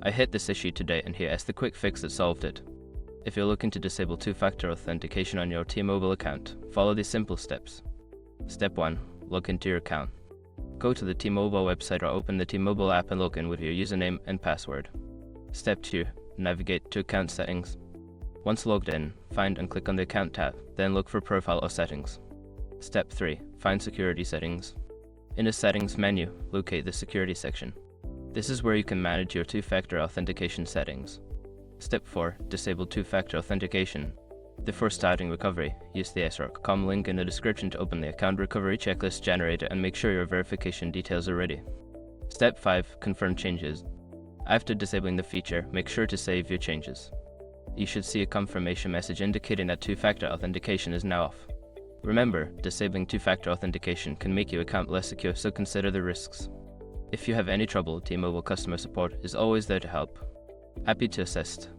I hit this issue today and here's the quick fix that solved it. If you're looking to disable two-factor authentication on your T-Mobile account, follow these simple steps. Step 1. Log into your account. Go to the T-Mobile website or open the T-Mobile app and log in with your username and password. Step 2. Navigate to Account Settings. Once logged in, find and click on the Account tab, then look for Profile or Settings. Step 3. Find Security Settings. In the Settings menu, locate the Security section. This is where you can manage your two-factor authentication settings. Step 4. Disable two-factor authentication. Before starting recovery, use the sroc.com link in the description to open the account recovery checklist generator and make sure your verification details are ready. Step 5. Confirm changes. After disabling the feature, make sure to save your changes. You should see a confirmation message indicating that two-factor authentication is now off. Remember, disabling two-factor authentication can make your account less secure, so consider the risks. If you have any trouble, T-Mobile customer support is always there to help. Happy to assist.